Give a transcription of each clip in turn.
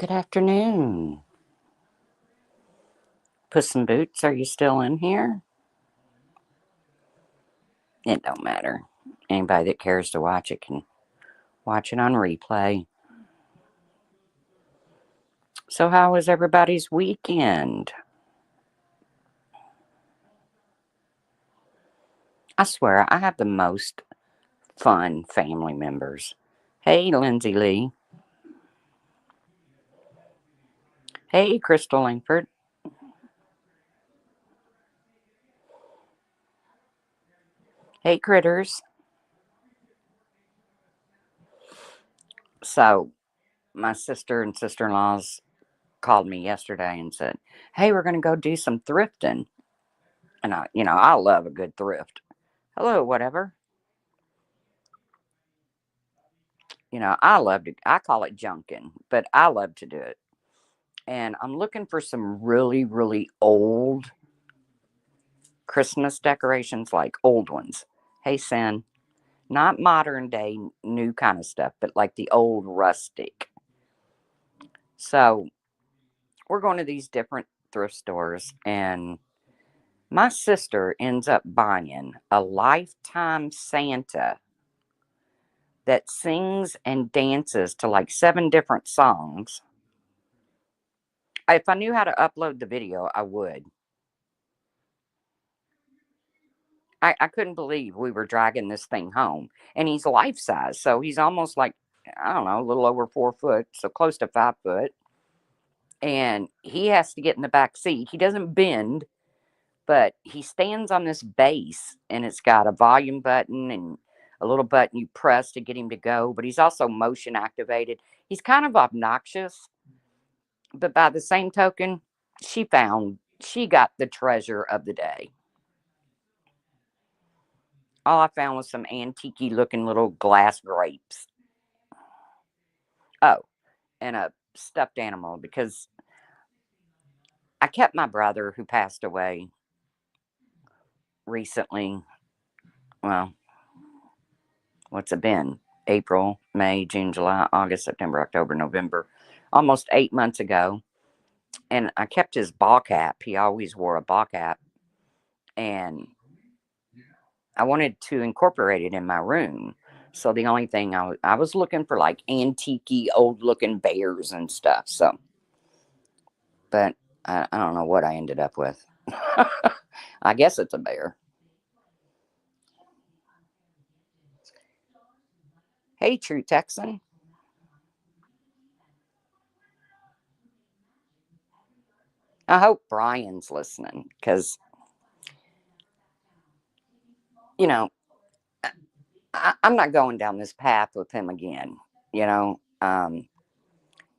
Good afternoon. Puss in Boots, are you still in here? It don't matter. Anybody that cares to watch it can watch it on replay. So, how was everybody's weekend? I swear, I have the most fun family members. Hey, Lindsay Lee. Hey, Crystal Langford. Hey, Critters. So, my sister and sister in laws called me yesterday and said, "Hey, we're going to go do some thrifting." And I love a good thrift. Hello, whatever. I call it junking, but I love to do it. And I'm looking for some really, really old Christmas decorations, like old ones. Hey, Sin, not modern day, new kind of stuff, but like the old rustic. So we're going to these different thrift stores, and my sister ends up buying a lifetime Santa that sings and dances to like 7 different songs. If I knew how to upload the video, I would. I couldn't believe we were dragging this thing home. And he's life size. So he's almost like, I don't know, a little over 4 foot. So close to 5 foot. And he has to get in the back seat. He doesn't bend, but he stands on this base and it's got a volume button and a little button you press to get him to go. But he's also motion activated. He's kind of obnoxious. But by the same token, she got the treasure of the day. All I found was some antique looking little glass grapes. Oh, and a stuffed animal because I kept my brother who passed away recently. Well, what's it been? April, May, June, July, August, September, October, November. Almost 8 months ago. And I kept his ball cap. He always wore a ball cap. And I wanted to incorporate it in my room. So the only thing I was looking for like antique old looking bears and stuff. So, but I don't know what I ended up with. I guess it's a bear. Hey, True Texan. I hope Brian's listening because, you know, I'm not going down this path with him again. You know,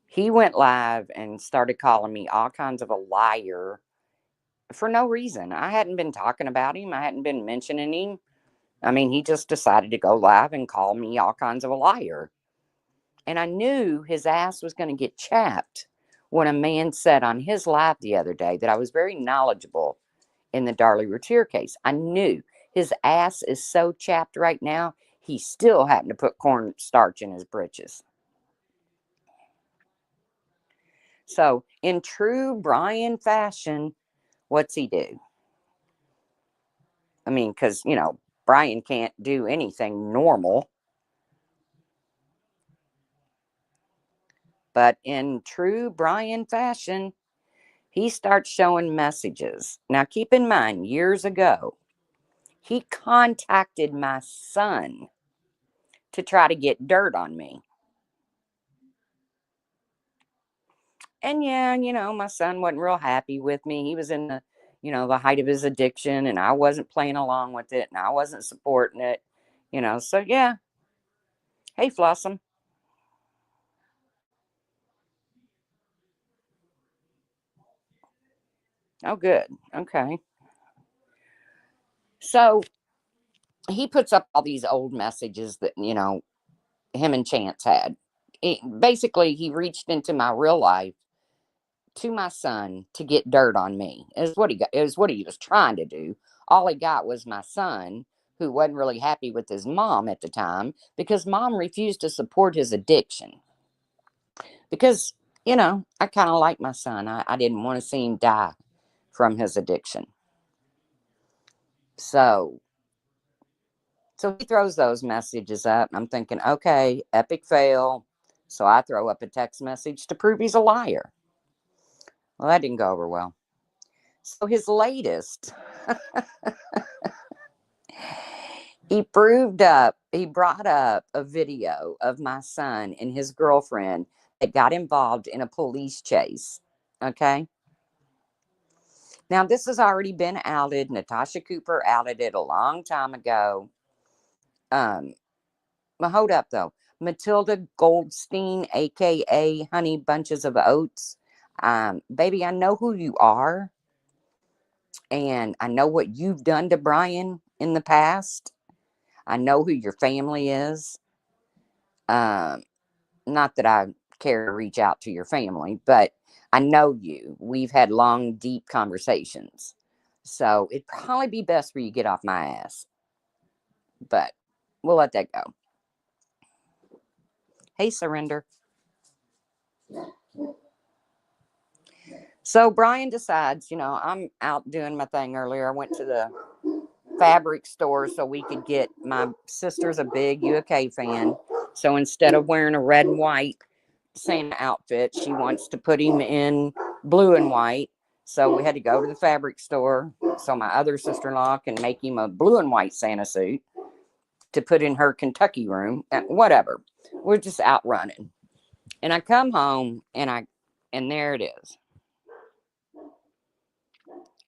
he went live and started calling me all kinds of a liar for no reason. I hadn't been talking about him, I hadn't been mentioning him. I mean, he just decided to go live and call me all kinds of a liar. And I knew his ass was going to get chapped when a man said on his live the other day that I was very knowledgeable in the Darlie Routier case. I knew his ass is so chapped right now, he still happened to put cornstarch in his britches. So, in true Brian fashion, what's he do? I mean, because, Brian can't do anything normal. But in true Brian fashion, he starts showing messages. Now, keep in mind, years ago, he contacted my son to try to get dirt on me. And yeah, my son wasn't real happy with me. He was in the height of his addiction, and I wasn't playing along with it, and I wasn't supporting it. So yeah. Hey, Flossom. Oh, good. Okay. So he puts up all these old messages that, him and Chance had. Basically, he reached into my real life to my son to get dirt on me. Is what he got. Is what he was trying to do. All he got was my son, who wasn't really happy with his mom at the time because mom refused to support his addiction. Because I kind of like my son. I didn't want to see him die from his addiction. So, so he throws those messages up. And I'm thinking, okay, epic fail. So I throw up a text message to prove he's a liar. Well, that didn't go over well. So his latest, he brought up a video of my son and his girlfriend that got involved in a police chase. Okay. Now, this has already been outed. Natasha Cooper outed it a long time ago. Well, hold up, though. Matilda Goldstein, a.k.a. Honey Bunches of Oats. Baby, I know who you are. And I know what you've done to Brian in the past. I know who your family is. Um, Not that I care to reach out to your family, but I know you. We've had long, deep conversations. So it'd probably be best for you to get off my ass. But we'll let that go. Hey, Surrender. So Brian decides, I'm out doing my thing earlier. I went to the fabric store so we could get, my sister's a big UK fan. So instead of wearing a red and white Santa outfit, she wants to put him in blue and white. So we had to go to the fabric store so my other sister-in-law can make him a blue and white Santa suit to put in her Kentucky room. Whatever. We're just out running. And I come home and there it is.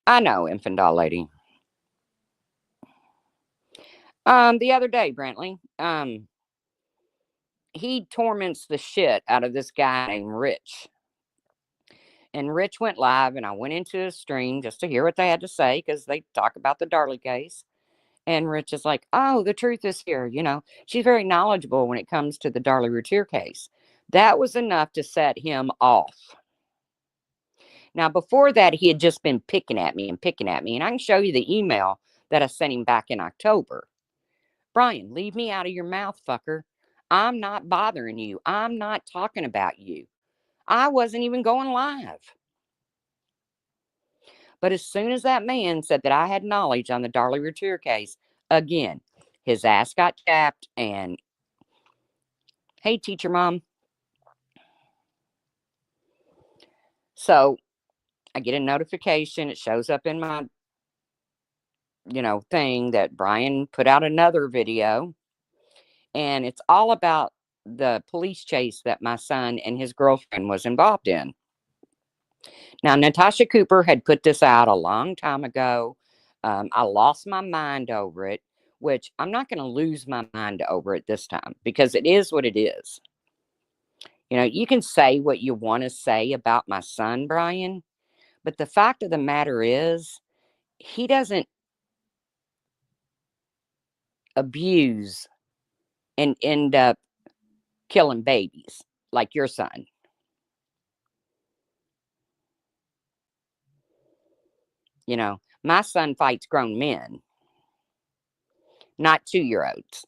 I know, infant doll lady. The other day, Brantley, he torments the shit out of this guy named Rich. And Rich went live, and I went into his stream just to hear what they had to say because they talk about the Darley case. And Rich is like, oh, the truth is here. She's very knowledgeable when it comes to the Darley Routier case. That was enough to set him off. Now, before that, he had just been picking at me and picking at me. And I can show you the email that I sent him back in October. Brian, leave me out of your mouth, fucker. I'm not bothering you. I'm not talking about you. I wasn't even going live. But as soon as that man said that I had knowledge on the Darley Routier case, again, his ass got chapped and, hey, teacher mom. So I get a notification. It shows up in my, thing that Brian put out another video. And it's all about the police chase that my son and his girlfriend was involved in. Now, Natasha Cooper had put this out a long time ago. I lost my mind over it, which I'm not going to lose my mind over it this time because it is what it is. You can say what you want to say about my son, Brian, but the fact of the matter is, he doesn't abuse and end up killing babies like your son. My son fights grown men, not 2-year-olds.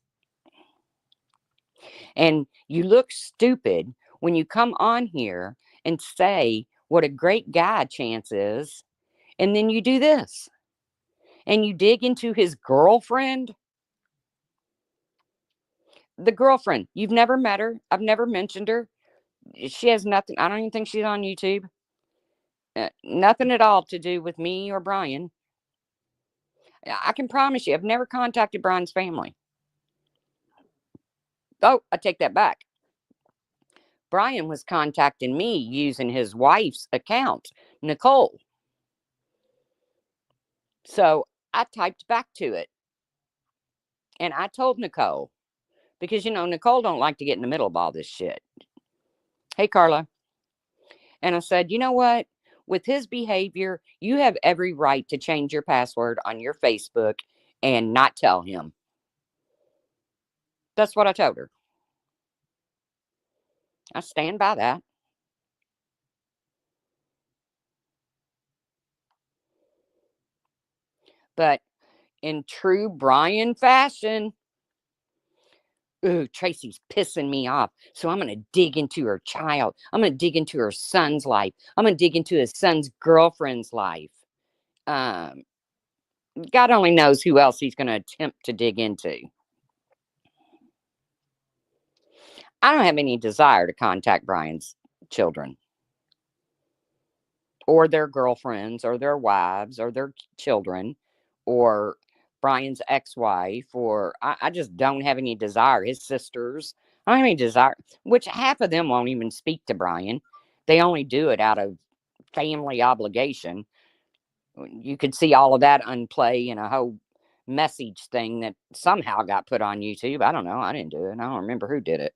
And you look stupid when you come on here and say what a great guy Chance is, and then you do this. And you dig into his girlfriend. The girlfriend, you've never met her. I've never mentioned her. She has nothing. I don't even think she's on YouTube. Nothing at all to do with me or Brian. I can promise you, I've never contacted Brian's family. Oh, I take that back. Brian was contacting me using his wife's account, Nicole. So I typed back to it. And I told Nicole, because, Nicole don't like to get in the middle of all this shit. Hey, Carla. And I said, you know what? With his behavior, you have every right to change your password on your Facebook and not tell him. That's what I told her. I stand by that. But in true Brian fashion, Ooh, Tracy's pissing me off. So I'm going to dig into her child. I'm going to dig into her son's life. I'm going to dig into his son's girlfriend's life. Um, God only knows who else he's going to attempt to dig into. I don't have any desire to contact Brian's children or their girlfriends or their wives or their children or Brian's ex-wife, or I just don't have any desire. His sisters, I don't have any desire, which half of them won't even speak to Brian. They only do it out of family obligation. You could see all of that unplay in a whole message thing that somehow got put on YouTube. I don't know. I didn't do it. I don't remember who did it.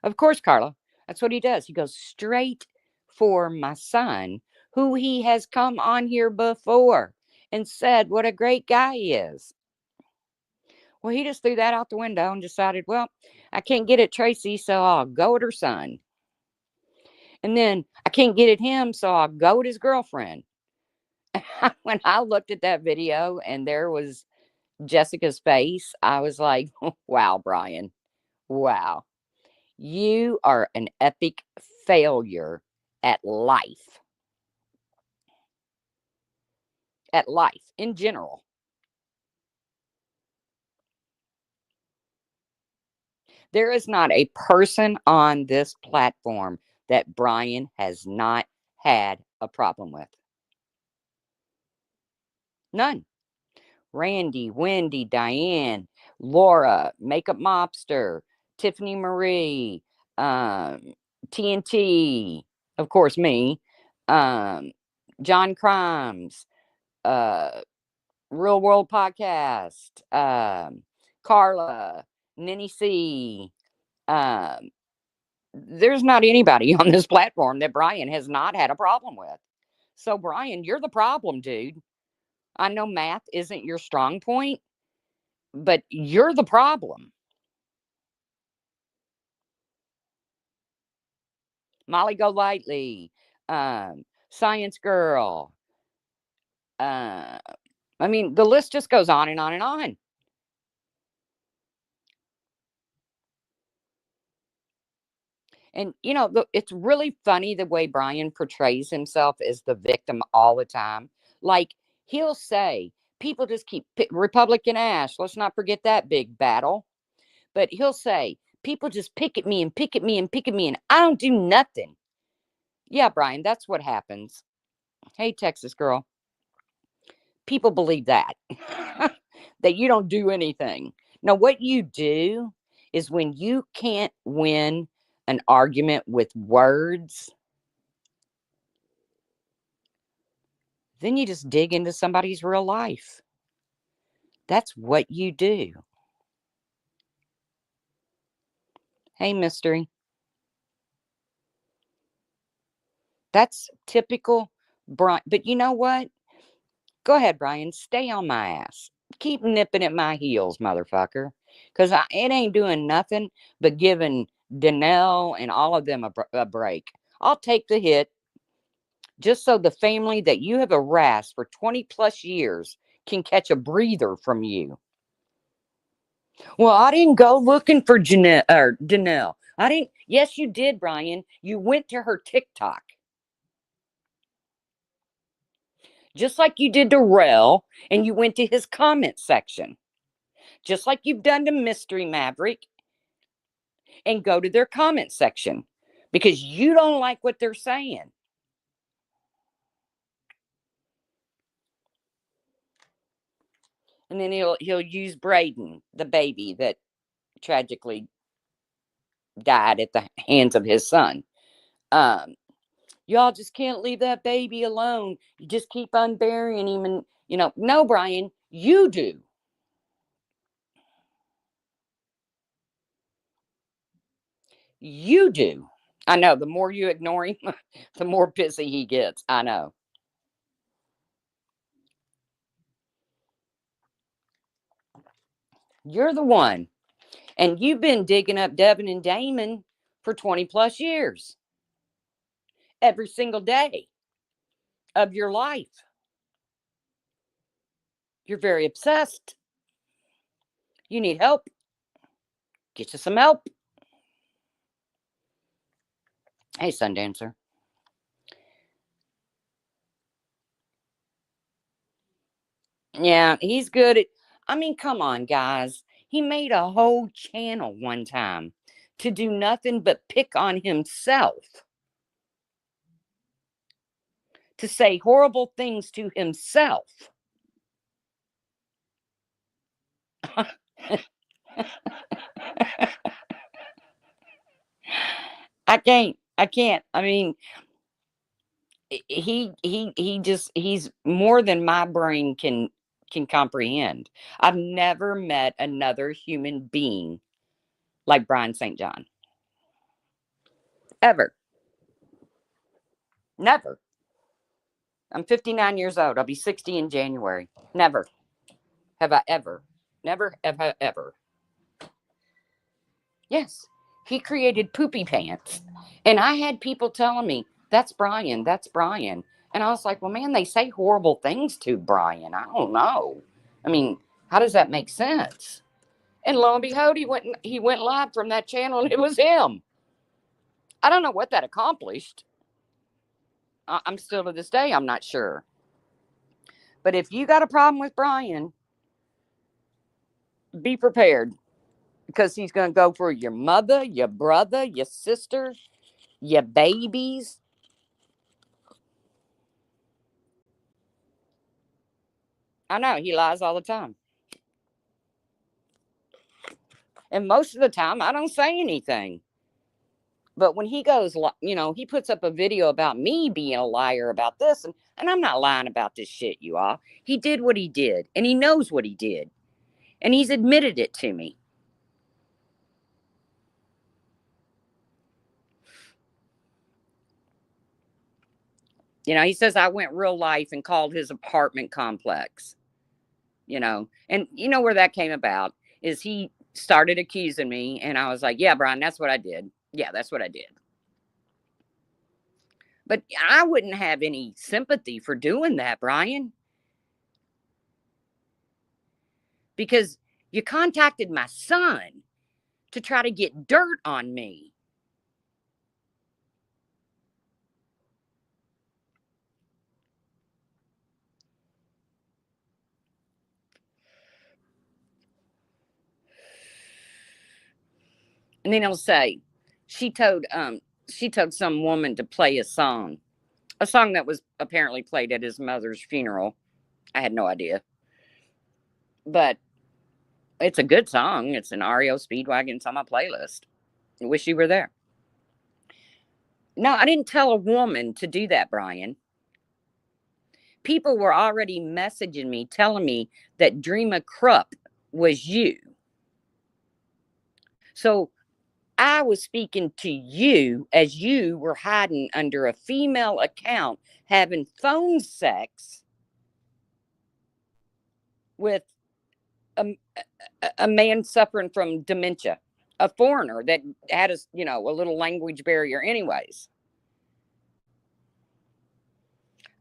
Of course, Carla. That's what he does. He goes straight for my son, who he has come on here before and said what a great guy he is. Well, he just threw that out the window and decided, well, I can't get at Tracy, so I'll go at her son. And then I can't get at him, so I'll go at his girlfriend. When I looked at that video and there was Jessica's face, I was like, wow, Brian, wow. You are an epic failure at life. At life in general. There is not a person on this platform that Brian has not had a problem with. None. Randy, Wendy, Diane, Laura, Makeup Mobster, Tiffany Marie, um, TNT, of course, me, um, John Crimes, uh, Real World Podcast, Carla, Ninny C. Um, there's not anybody on this platform that Brian has not had a problem with. So, Brian, you're the problem, dude. I know math isn't your strong point, but you're the problem. Molly Golightly, Science Girl. Uh, I mean, the list just goes on and on and on. And, it's really funny the way Brian portrays himself as the victim all the time. Like, he'll say, people just keep Republican Ash. Let's not forget that big battle. But he'll say, people just pick at me and pick at me and pick at me, and I don't do nothing. Yeah, Brian, that's what happens. Hey, Texas girl. People believe that, that you don't do anything. Now, what you do is when you can't win an argument with words, then you just dig into somebody's real life. That's what you do. Hey, mystery. That's typical Brian. But you know what? Go ahead, Brian. Stay on my ass. Keep nipping at my heels, motherfucker. Because it ain't doing nothing but giving Danelle and all of them a break. I'll take the hit just so the family that you have harassed for 20 plus years can catch a breather from you. Well, I didn't go looking for Danelle. I didn't. Yes, you did, Brian. You went to her TikTok. Just like you did to Rel, and you went to his comment section. Just like you've done to Mystery Maverick, and go to their comment section because you don't like what they're saying. And then he'll use Braden, the baby that tragically died at the hands of his son. Um, Y'all just can't leave that baby alone. You just keep unburying him. And, no, Brian, you do. You do. I know. The more you ignore him, the more pissy he gets. I know. You're the one. And you've been digging up Devin and Damon for 20 plus years. Every single day of your life. You're very obsessed. You need help. Get you some help. Hey, Sundancer. Yeah, he's good at. I mean, come on, guys. He made a whole channel one time to do nothing but pick on himself, to say horrible things to himself. I can't. I can't. I mean, he's more than my brain can comprehend. I've never met another human being like Brian St. John. Ever. Never. I'm 59 years old. I'll be 60 in January. Never have I ever. Never have I ever. Yes. He created poopy pants. And I had people telling me, that's Brian, that's Brian. And I was like, well, man, they say horrible things to Brian. I don't know. I mean, how does that make sense? And lo and behold, he went live from that channel and it was him. I don't know what that accomplished. I'm still to this day, I'm not sure. But if you got a problem with Brian, be prepared because he's going to go for your mother, your brother, your sister, your babies. I know he lies all the time. And most of the time, I don't say anything. But when he goes, he puts up a video about me being a liar about this, and I'm not lying about this shit, you all. He did what he did, and he knows what he did, and he's admitted it to me. He says I went real life and called his apartment complex, and you know where that came about is he started accusing me, and I was like, yeah, Brian, that's what I did. Yeah, that's what I did. But I wouldn't have any sympathy for doing that, Brian, because you contacted my son to try to get dirt on me. And then he'll say, she told she told some woman to play a song that was apparently played at his mother's funeral. I had no idea. But it's a good song. It's an REO Speedwagon. It's on my playlist. I wish you were there. No, I didn't tell a woman to do that, Brian. People were already messaging me, telling me that Dreama Krupp was you. So I was speaking to you as you were hiding under a female account, having phone sex with a man suffering from dementia, a foreigner that had a little language barrier, anyways.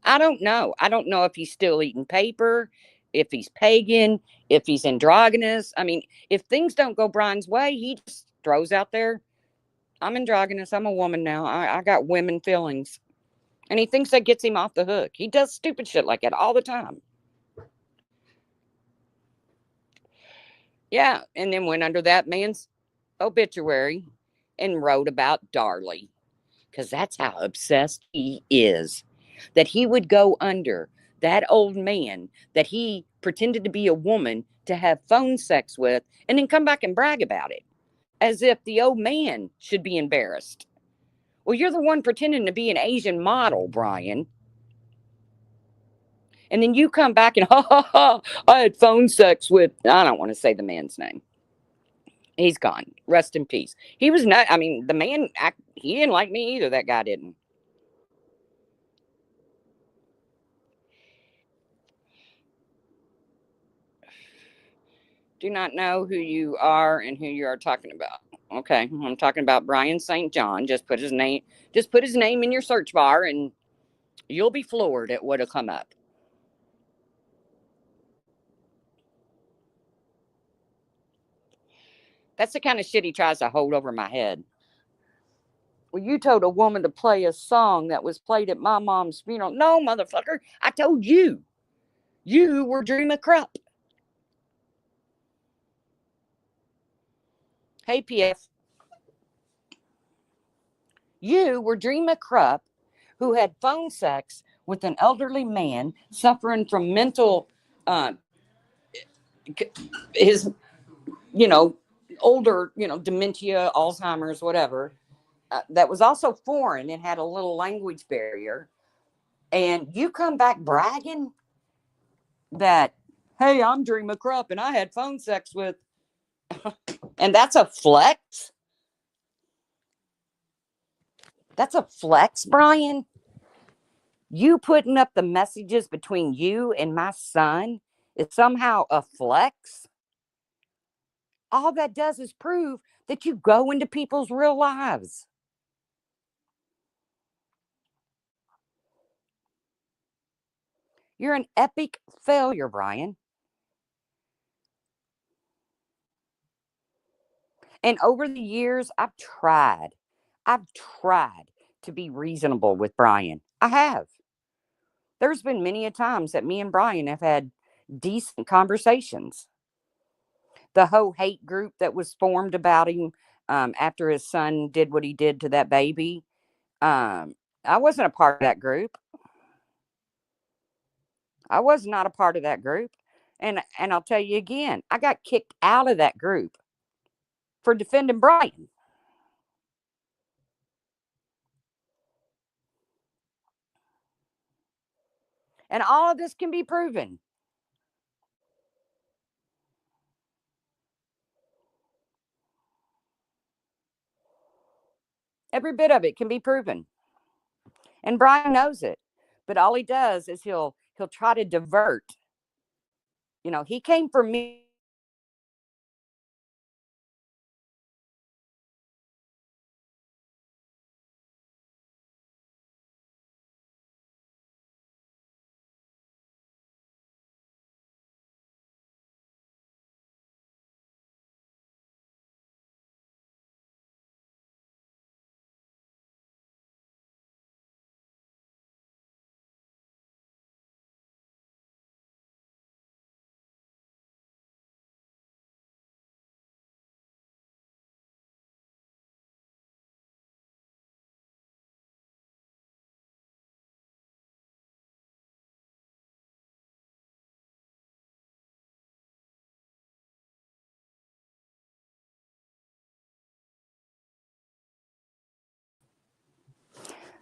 I don't know. I don't know if he's still eating paper, if he's pagan, if he's androgynous. I mean, if things don't go Brian's way, he just throws out there, I'm androgynous. I'm a woman now. I got women feelings. And he thinks that gets him off the hook. He does stupid shit like that all the time. Yeah. And then went under that man's obituary and wrote about Darley. Because that's how obsessed he is. That he would go under that old man that he pretended to be a woman to have phone sex with and then come back and brag about it as if the old man should be embarrassed. Well, you're the one pretending to be an Asian model, Brian. And then you come back and, ha ha ha, I had phone sex with, I don't want to say the man's name. He's gone. Rest in peace. He was not, I mean, the man, he didn't like me either. That guy didn't. Do not know who you are and who you are talking about. Okay. I'm talking about Brian St. John. Just put his name in your search bar and you'll be floored at what'll come up. That's the kind of shit he tries to hold over my head. Well, you told a woman to play a song that was played at my mom's funeral. No, motherfucker. I told you. You were dreaming crap. Hey, PF. You were dreaming crap who had phone sex with an elderly man suffering from mental, uh, his, you know, older, dementia, Alzheimer's, whatever. That was also foreign and had a little language barrier. And you come back bragging that, hey, I'm Dream McCrupp and I had phone sex with, and that's a flex. That's a flex, Brian. You putting up the messages between you and my son is somehow a flex. All that does is prove that you go into people's real lives. You're an epic failure, Brian. And over the years, I've tried to be reasonable with Brian. I have. There's been many a times that me and Brian have had decent conversations. The whole hate group that was formed about him after his son did what he did to that baby, um, I wasn't a part of that group. I was not a part of that group. And I'll tell you again, I got kicked out of that group for defending Brian. And all of this can be proven. Every bit of it can be proven. And Brian knows it. But all he does is he'll try to divert. He came for me.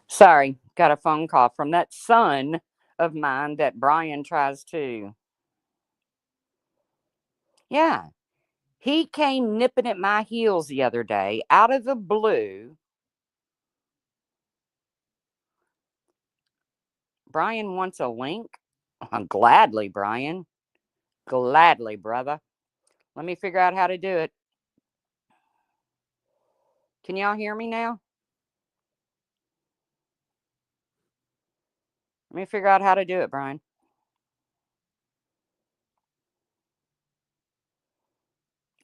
Sorry, got a phone call from that son of mine that Brian tries to. Yeah. He came nipping at my heels the other day out of the blue. Brian wants a link. Gladly, Brian. Gladly, brother. Let me figure out how to do it. Can y'all hear me now? Let me figure out how to do it, Brian.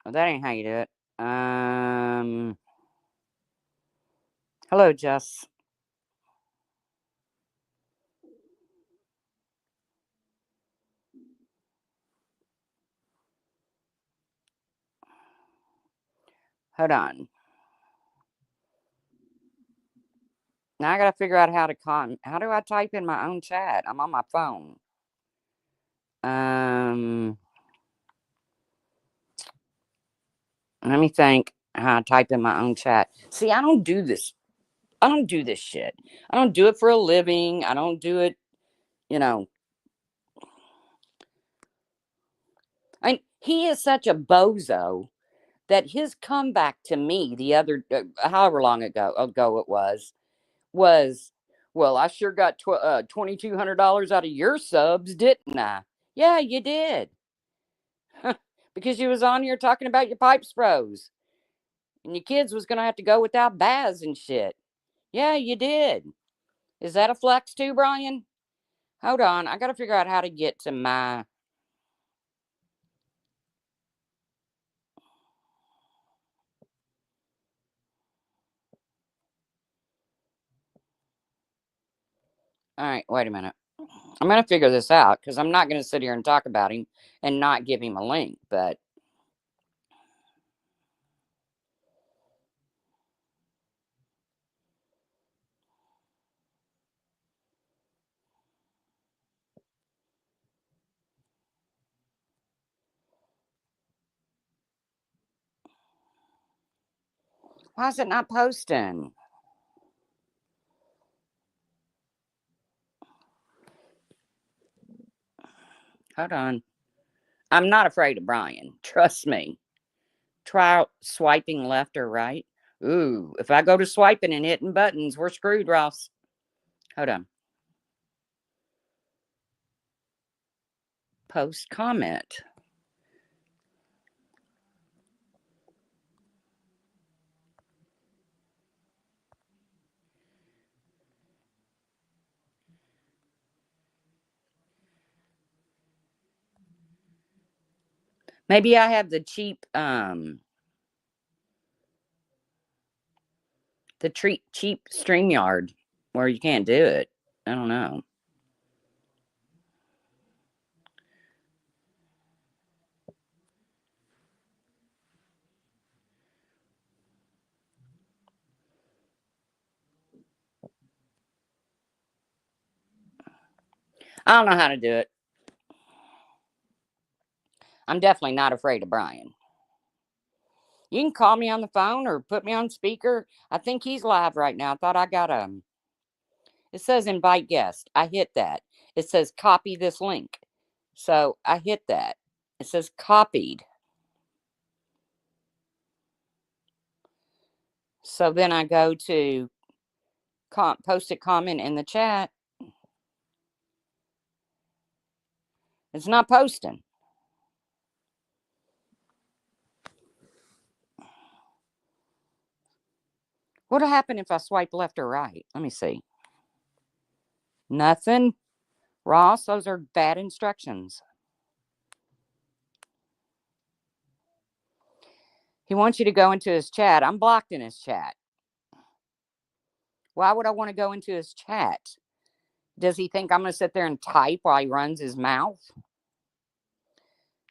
Oh, that ain't how you do it. Hello, Jess. Hold on. Now I gotta figure out how to how do I type in my own chat? I'm on my phone. Um, Let me think how I type in my own chat. See, I don't do this. I don't do this shit. I don't do it for a living. I don't do it, you know. He is such a bozo that his comeback to me the other, however long ago it was, well, I sure got $2,200 out of your subs, didn't I? Yeah, you did. Because you was on here talking about your pipes froze. And your kids was going to have to go without baths and shit. Yeah, you did. Is that a flex too, Brian? Hold on. I got to figure out how to get to my. All right, wait a minute. I'm going to figure this out because I'm not going to sit here and talk about him and not give him a link. But why is it not posting? Hold on. I'm not afraid of Brian. Trust me. Try swiping left or right. Ooh, if I go to swiping and hitting buttons, we're screwed, Ross. Hold on. Post comment. Maybe I have the cheap cheap StreamYard where you can't do it. I don't know. I don't know how to do it. I'm definitely not afraid of Brian. You can call me on the phone or put me on speaker. I think he's live right now. I thought I got it says invite guest. I hit that. It says copy this link. So I hit that. It says copied. So then I go to post a comment in the chat. It's not posting. What'll happen if I swipe left or right? Let me see. Nothing. Ross, those are bad instructions. He wants you to go into his chat. I'm blocked in his chat. Why would I want to go into his chat? Does he think I'm going to sit there and type while he runs his mouth?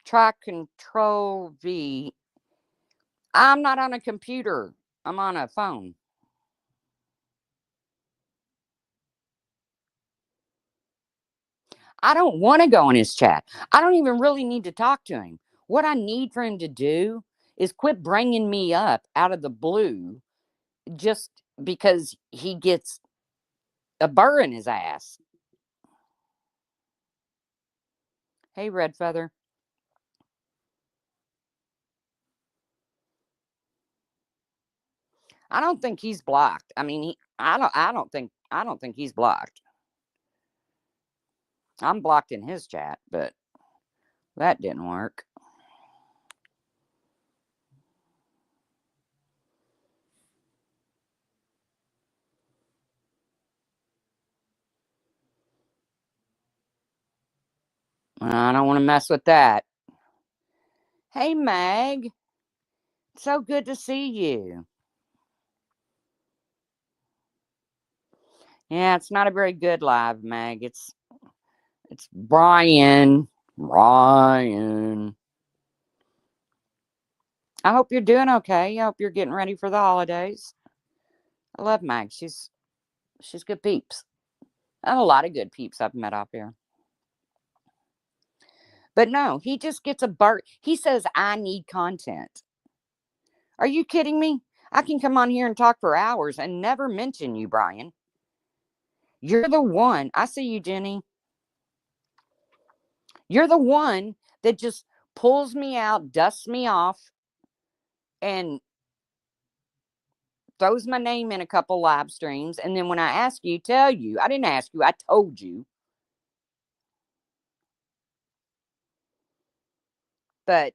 Try Control V. I'm not on a computer. I'm on a phone. I don't want to go in his chat. I don't even really need to talk to him. What I need for him to do is quit bringing me up out of the blue just because he gets a burr in his ass. Hey, Red Feather. I don't think he's blocked. I mean, I don't think he's blocked. I'm blocked in his chat, but that didn't work. I don't want to mess with that. Hey, Mag. So good to see you. Yeah, it's not a very good live, Mag. It's Brian. Brian. I hope you're doing okay. I hope you're getting ready for the holidays. I love Mag. She's good peeps. I have a lot of good peeps I've met out here. But no, he just gets a burp. He says, I need content. Are you kidding me? I can come on here and talk for hours and never mention you, Brian. You're the one. I see you, Jenny. You're the one that just pulls me out, dusts me off, and throws my name in a couple live streams. And then when I ask you, tell you. I didn't ask you, I told you. But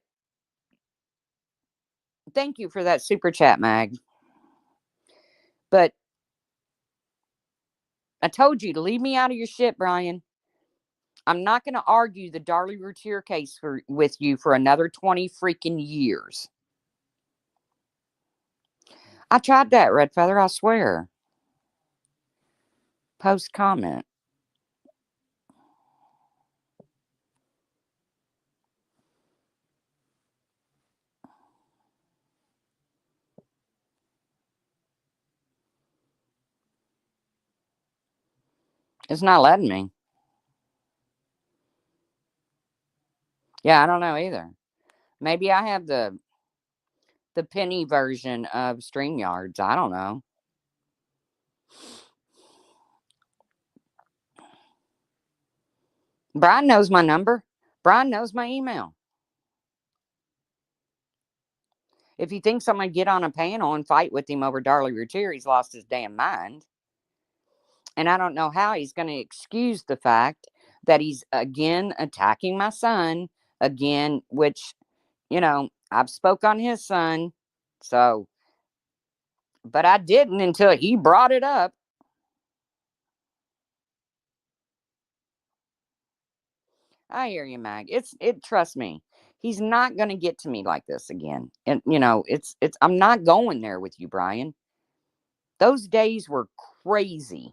thank you for that super chat, Mag. But I told you to leave me out of your shit, Brian. I'm not going to argue the Darlie Routier case with you for another 20 freaking years. I tried that, Red Feather, I swear. Post comment. It's not letting me. Yeah, I don't know either. Maybe I have the penny version of StreamYards. I don't know. Brian knows my number. Brian knows my email. If he thinks I'm going to get on a panel and fight with him over Darlie Routier, he's lost his damn mind. And I don't know how he's going to excuse the fact that he's again attacking my son again, which, I've spoke on his son. So, but I didn't until he brought it up. I hear you, Mag. Trust me. He's not going to get to me like this again. And I'm not going there with you, Brian. Those days were crazy.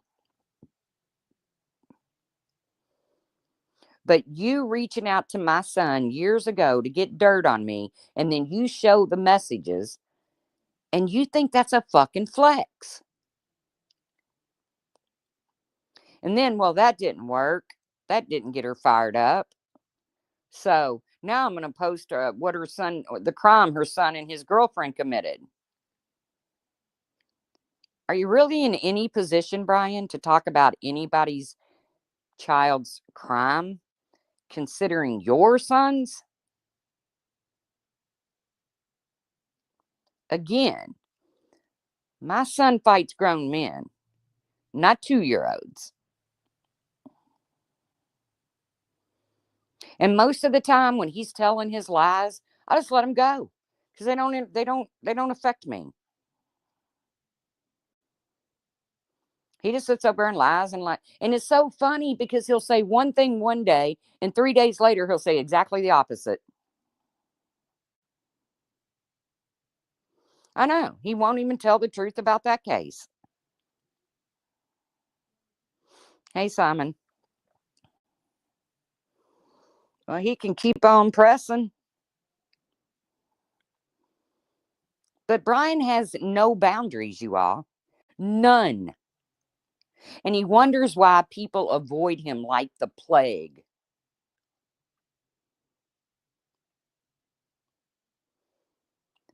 But you reaching out to my son years ago to get dirt on me, and then you show the messages, and you think that's a fucking flex. And then, well, that didn't work. That didn't get her fired up. So now I'm going to post what her son, the crime her son and his girlfriend committed. Are you really in any position, Brian, to talk about anybody's child's crime, considering your son's? Again, my son fights grown men, not 2-year olds. And most of the time when he's telling his lies, I just let him go because they don't affect me. He just sits over and lies and lies. And it's so funny because he'll say one thing one day and 3 days later he'll say exactly the opposite. I know. He won't even tell the truth about that case. Hey, Simon. Well, he can keep on pressing. But Brian has no boundaries, you all. None. And he wonders why people avoid him like the plague.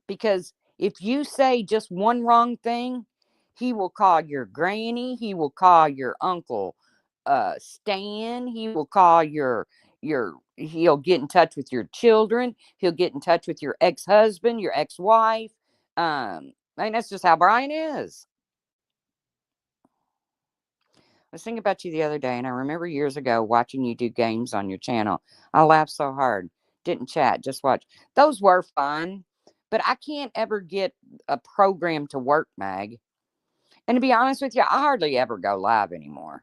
Because if you say just one wrong thing, he will call your granny, he will call your uncle Stan, he will call he'll get in touch with your children, he'll get in touch with your ex-husband, your ex-wife. That's just how Brian is. I was thinking about you the other day, and I remember years ago watching you do games on your channel. I laughed so hard. Didn't chat, just watch. Those were fun, but I can't ever get a program to work, Mag. And to be honest with you, I hardly ever go live anymore.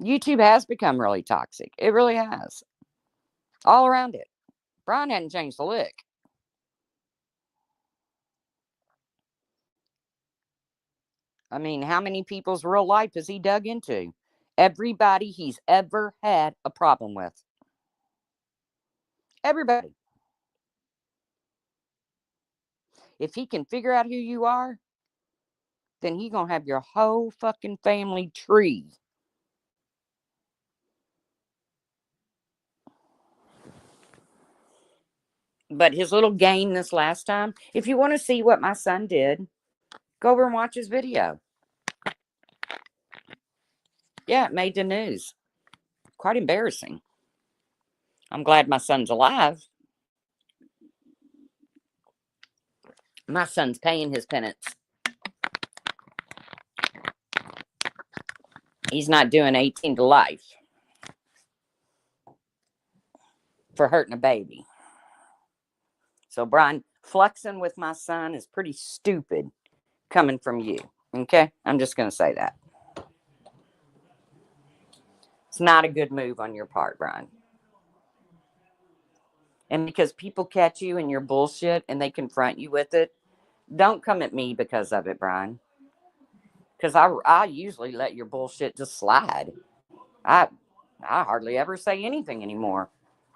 YouTube has become really toxic. It really has. All around it. Brian hadn't changed a lick. I mean, how many people's real life has he dug into? Everybody he's ever had a problem with. Everybody. If he can figure out who you are, then he gonna have your whole fucking family tree. But his little game this last time, if you want to see what my son did, go over and watch his video. Yeah, it made the news. Quite embarrassing. I'm glad my son's alive. My son's paying his penance. He's not doing 18 to life for hurting a baby. So, Brian, flexing with my son is pretty stupid coming from you. Okay? I'm just going to say that. It's not a good move on your part, Brian. And because people catch you in your bullshit and they confront you with it, don't come at me because of it, Brian. Because I usually let your bullshit just slide. I I hardly ever say anything anymore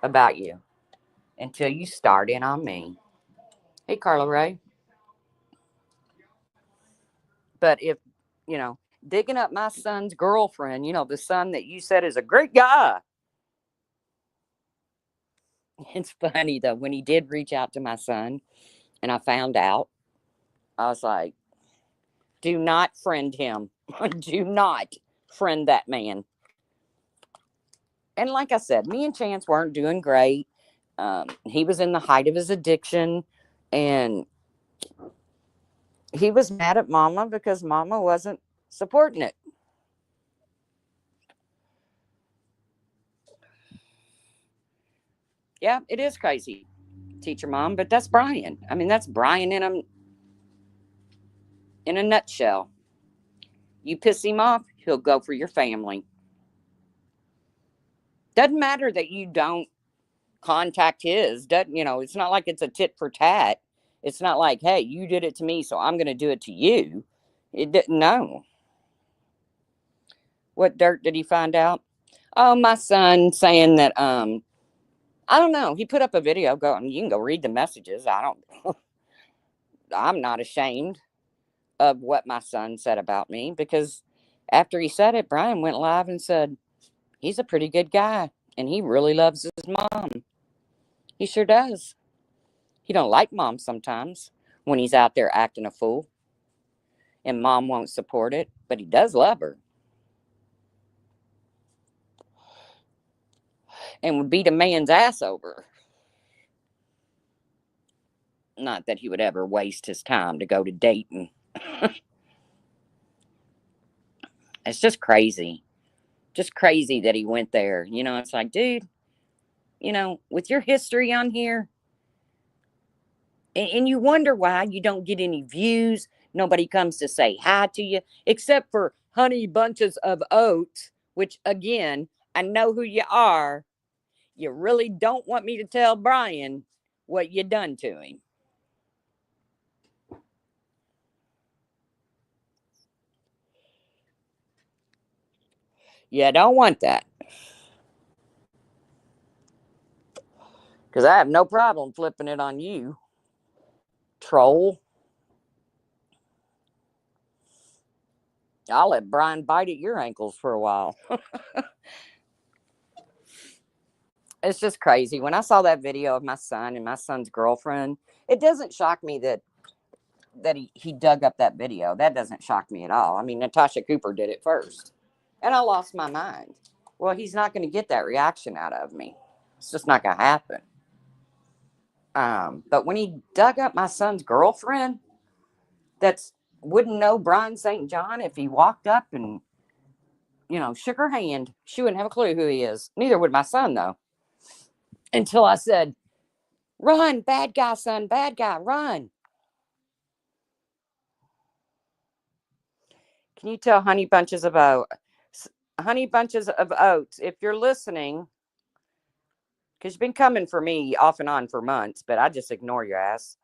about you until you start in on me. Hey, Carla Ray. But if, you know, digging up my son's girlfriend, the son that you said is a great guy. It's funny though, when he did reach out to my son and I found out, I was like, do not friend him. Do not friend that man. And like I said, me and Chance weren't doing great. He was in the height of his addiction, and he was mad at Mama because Mama wasn't supporting it. Yeah, it is crazy, teacher mom, but that's Brian. I mean, that's Brian in a nutshell. You piss him off, he'll go for your family. Doesn't matter that you don't contact his. Doesn't It's not like it's a tit for tat. It's not like, hey, you did it to me, so I'm going to do it to you. It didn't know. What dirt did he find out? Oh, my son saying that I don't know. He put up a video going, you can go read the messages. I'm not ashamed of what my son said about me, because after he said it, Brian went live and said, he's a pretty good guy and he really loves his mom. He sure does. He don't like mom sometimes when he's out there acting a fool and mom won't support it, but he does love her and would beat a man's ass over. Not that he would ever waste his time to go to Dayton. It's just crazy. Just crazy that he went there. It's like, dude, with your history on here, and you wonder why you don't get any views. Nobody comes to say hi to you, except for Honey Bunches of Oats, which, again, I know who you are. You really don't want me to tell Brian what you done to him. You don't want that. Because I have no problem flipping it on you, troll. I'll let Brian bite at your ankles for a while. It's just crazy. When I saw that video of my son and my son's girlfriend, it doesn't shock me that he dug up that video. That doesn't shock me at all. I mean, Natasha Cooper did it first. And I lost my mind. Well, he's not going to get that reaction out of me. It's just not going to happen. But when he dug up my son's girlfriend, that's wouldn't know Brian St. John, if he walked up and, shook her hand, she wouldn't have a clue who he is. Neither would my son, though. Until I said, run, bad guy, son, bad guy, run. Can you tell Honey Bunches of Oats, if you're listening, because you've been coming for me off and on for months, but I just ignore your ass.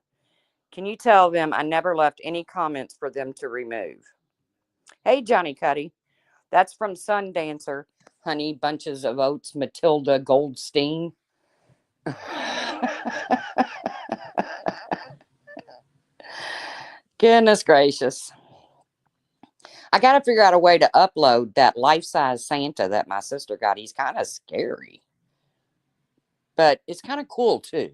Can you tell them I never left any comments for them to remove? Hey, Johnny Cuddy. That's from Sundancer, Honey Bunches of Oats, Matilda Goldstein. Goodness gracious. I got to figure out a way to upload that life-size Santa that my sister got. He's kind of scary, but it's kind of cool too.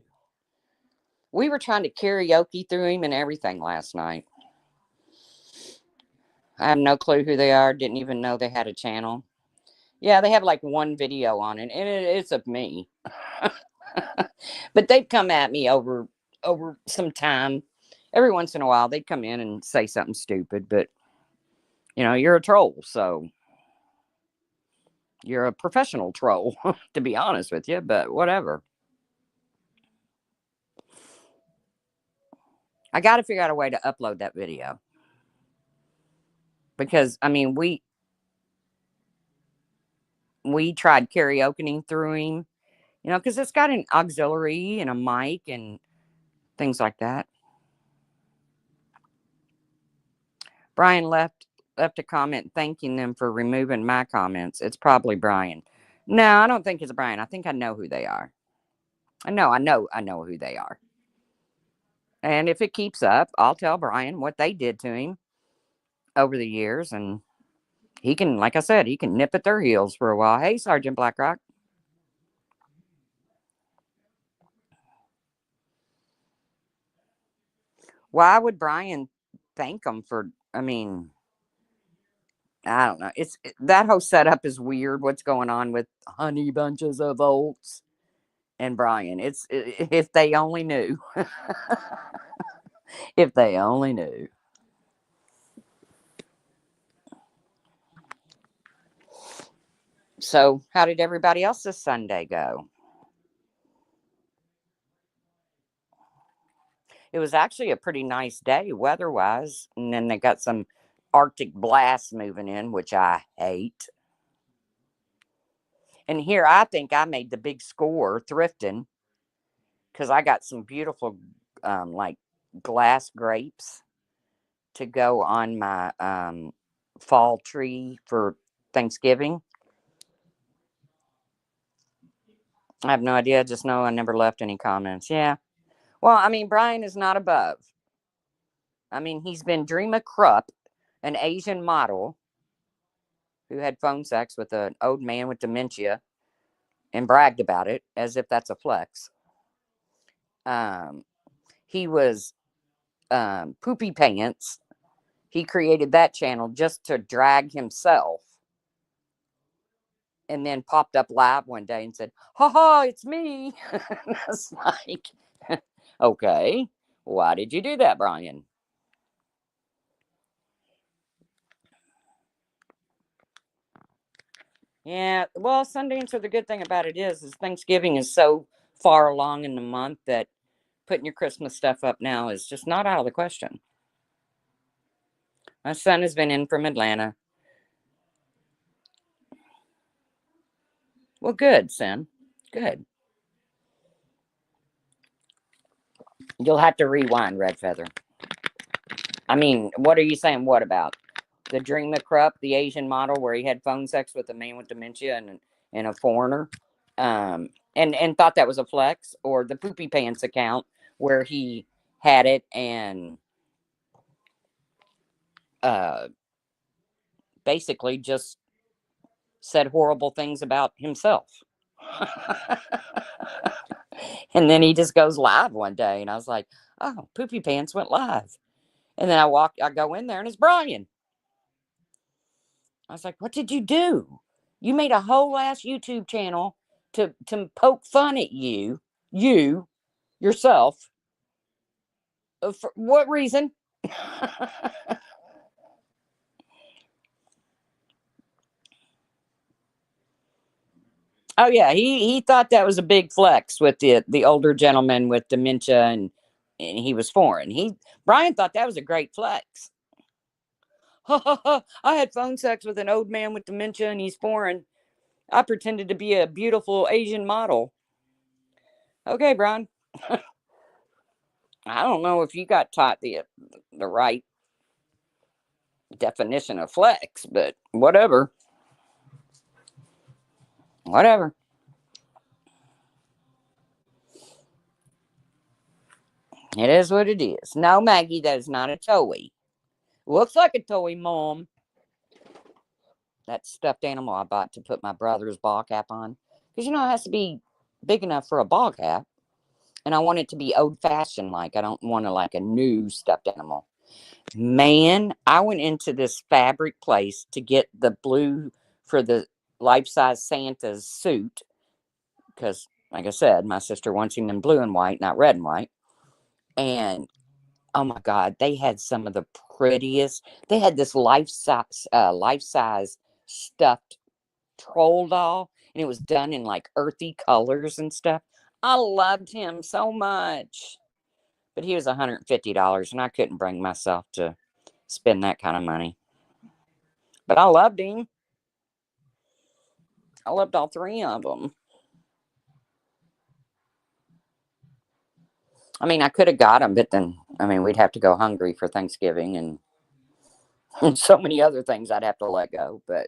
We were trying to karaoke through him and everything last night. I have no clue who they are. Didn't even know they had a channel. Yeah, they have like one video on it, and it's of me. But they'd come at me over some time. Every once in a while, they'd come in and say something stupid, but you're a troll, so you're a professional troll, to be honest with you, but whatever. I got to figure out a way to upload that video. Because, I mean, we tried karaokeing through him, because it's got an auxiliary and a mic and things like that. Brian left a comment thanking them for removing my comments. It's probably Brian. No, I don't think it's Brian. I think I know who they are. I know who they are. And if it keeps up, I'll tell Brian what they did to him over the years, and He can, like I said, he can nip at their heels for a while. Hey, Sergeant Blackrock. Why would Brian thank him for? I mean, I don't know. That whole setup is weird. What's going on with honey bunches of oats and Brian? If they only knew. If they only knew. So, how did everybody else this Sunday go? It was actually a pretty nice day weather-wise, and then they got some Arctic blasts moving in, which I hate. And here I think I made the big score thrifting because I got some beautiful, like glass grapes to go on my fall tree for Thanksgiving. I have no idea. Just know I never left any comments. Yeah. Well, I mean, Brian is not above. I mean, he's been Dreama Krupp, an Asian model who had phone sex with an old man with dementia and bragged about it as if that's a flex. Um, he was Poopy Pants. He created that channel just to drag himself and then popped up live one day and said, "Ha ha, it's me." It's like, okay, why did you do that, Brian? Yeah, well, Sundance, the good thing about it is Thanksgiving is so far along in the month that putting your Christmas stuff up now is just not out of the question. My son has been in from Atlanta. Well, good, son. Good. You'll have to rewind, Red Feather. I mean, what are you saying? What about the Dream the Krupp, the Asian model where he had phone sex with a man with dementia and a foreigner, and thought that was a flex, or the Poopy Pants account where he had it and uh, basically just said horrible things about himself. And then he just goes live one day, and I was like, "Oh, Poopy Pants went live." And then I go in there, and it's Brian. I was like, "What did you do? You made a whole ass YouTube channel to poke fun at you yourself. For what reason?" Oh yeah, he thought that was a big flex with the older gentleman with dementia and he was foreign. He Brian thought that was a great flex. I had phone sex with an old man with dementia and he's foreign. I pretended to be a beautiful Asian model. Okay, Brian. I don't know if you got taught the right definition of flex, but whatever. Whatever. It is what it is. No, Maggie, that is not a toy. Looks like a toy, Mom. That stuffed animal I bought to put my brother's ball cap on. Because, it has to be big enough for a ball cap. And I want it to be old fashioned, like, I don't want like a new stuffed animal. Man, I went into this fabric place to get the blue for the life size Santa's suit. Because, like I said, my sister wants him in blue and white, not red and white. And oh my God, they had some of the prettiest. They had this life size stuffed troll doll, and it was done in like earthy colors and stuff. I loved him so much, but he was $150, and I couldn't bring myself to spend that kind of money. But I loved him. I loved all three of them. I mean, I could have got him, but then I mean, we'd have to go hungry for Thanksgiving and so many other things I'd have to let go. But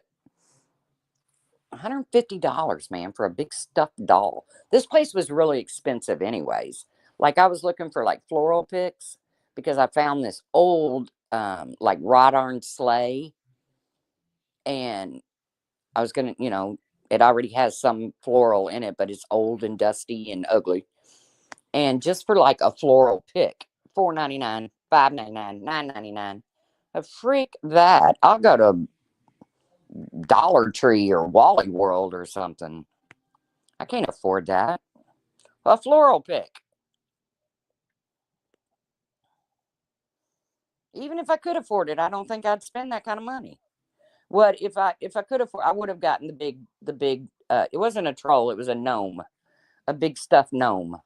$150, man, for a big stuffed doll. This place was really expensive, anyways. Like, I was looking for like floral picks because I found this old, like wrought iron sleigh And I was going to, it already has some floral in it, but it's old and dusty and ugly. And just for like a floral pick, $4.99, $5.99, $9.99. A freak that. I'll go to Dollar Tree or Wally World or something. I can't afford that. A floral pick. Even if I could afford it, I don't think I'd spend that kind of money. What if I could afford? I would have gotten the big. It wasn't a troll. It was a gnome, a big stuffed gnome.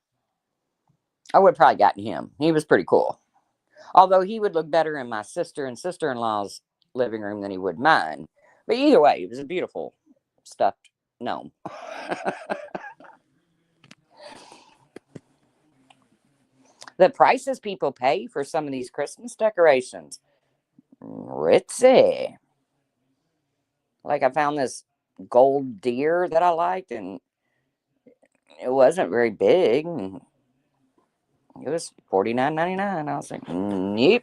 I would have probably gotten him. He was pretty cool. Although he would look better in my sister and sister-in-law's living room than he would mine. But either way, it was a beautiful stuffed gnome. The prices people pay for some of these Christmas decorations, ritzy. Like I found this gold deer that I liked, and it wasn't very big. And it was $49.99. I was like, nope,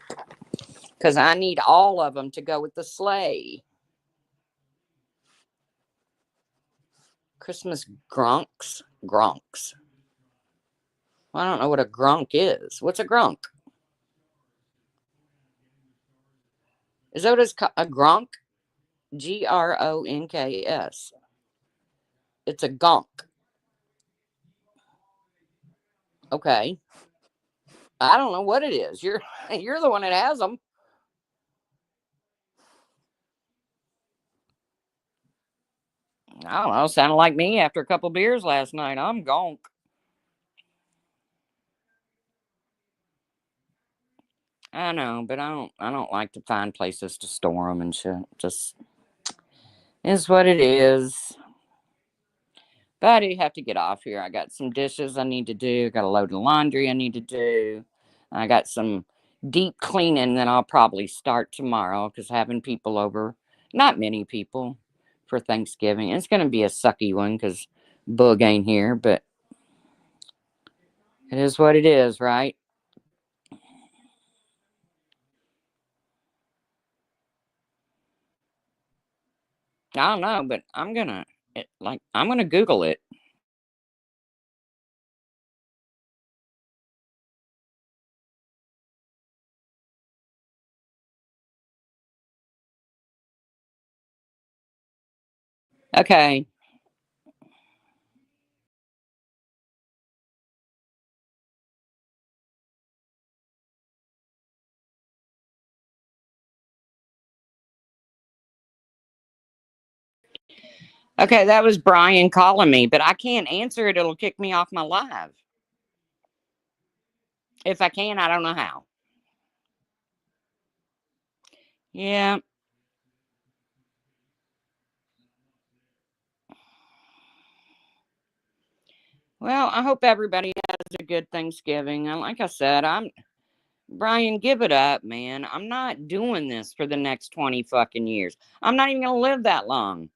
because I need all of them to go with the sleigh. Christmas gronks. Well, I don't know what a gronk is. What's a gronk? Is that what it's called? A gronk? Gronks. It's a gonk. Okay. I don't know what it is. You're the one that has them. I don't know. Sounded like me after a couple beers last night. I'm gonk. I know, but I don't like to find places to store them and shit. Just is what it is. But I do have to get off here. I got some dishes I need to do. Got a load of laundry I need to do. I got some deep cleaning that I'll probably start tomorrow because having people over, not many people, for Thanksgiving. It's going to be a sucky one because Boog ain't here, but it is what it is, right? I don't know, but I'm gonna Google it. Okay. Okay, that was Brian calling me, but I can't answer it. It'll kick me off my live. If I can, I don't know how. Yeah. Well, I hope everybody has a good Thanksgiving. And like I said, I'm Brian, give it up, man. I'm not doing this for the next 20 fucking years. I'm not even going to live that long.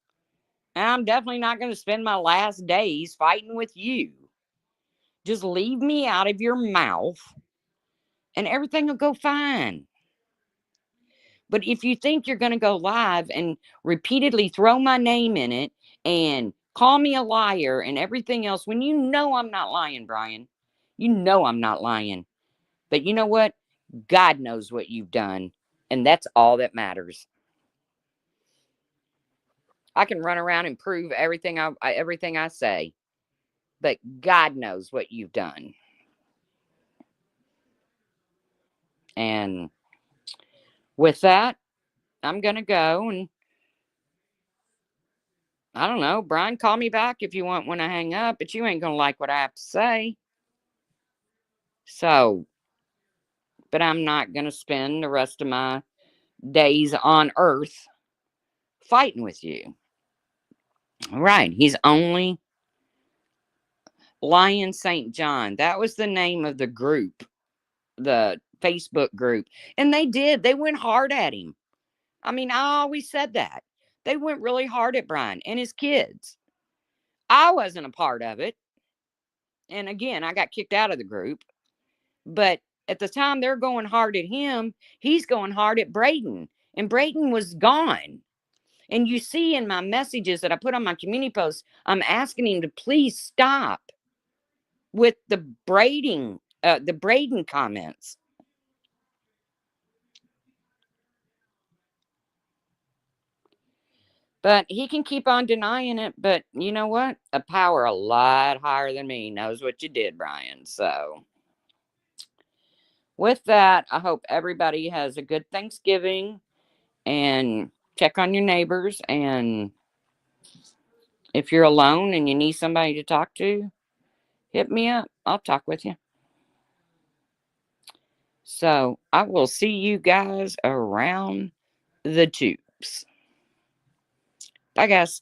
And I'm definitely not going to spend my last days fighting with you. Just leave me out of your mouth and everything will go fine. But if you think you're going to go live and repeatedly throw my name in it and call me a liar and everything else, when you know I'm not lying, Brian, you know I'm not lying. But you know what? God knows what you've done. And that's all that matters. I can run around and prove everything I say. But God knows what you've done. And with that, I'm going to go and I don't know. Brian, call me back if you want when I hang up, but you ain't going to like what I have to say. So, but I'm not going to spend the rest of my days on earth fighting with you. Right. He's only Lion St. John. That was the name of the group, the Facebook group. And they did. They went hard at him. I mean, I always said that. They went really hard at Brian and his kids. I wasn't a part of it. And again, I got kicked out of the group. But at the time they're going hard at him, he's going hard at Braden. And Braden was gone. And you see in my messages that I put on my community posts, I'm asking him to please stop with the braiding comments. But he can keep on denying it. But you know what? A power a lot higher than me knows what you did, Brian. So, with that, I hope everybody has a good Thanksgiving and check on your neighbors. And if you're alone and you need somebody to talk to, hit me up. I'll talk with you. So, I will see you guys around the tubes. Bye, guys.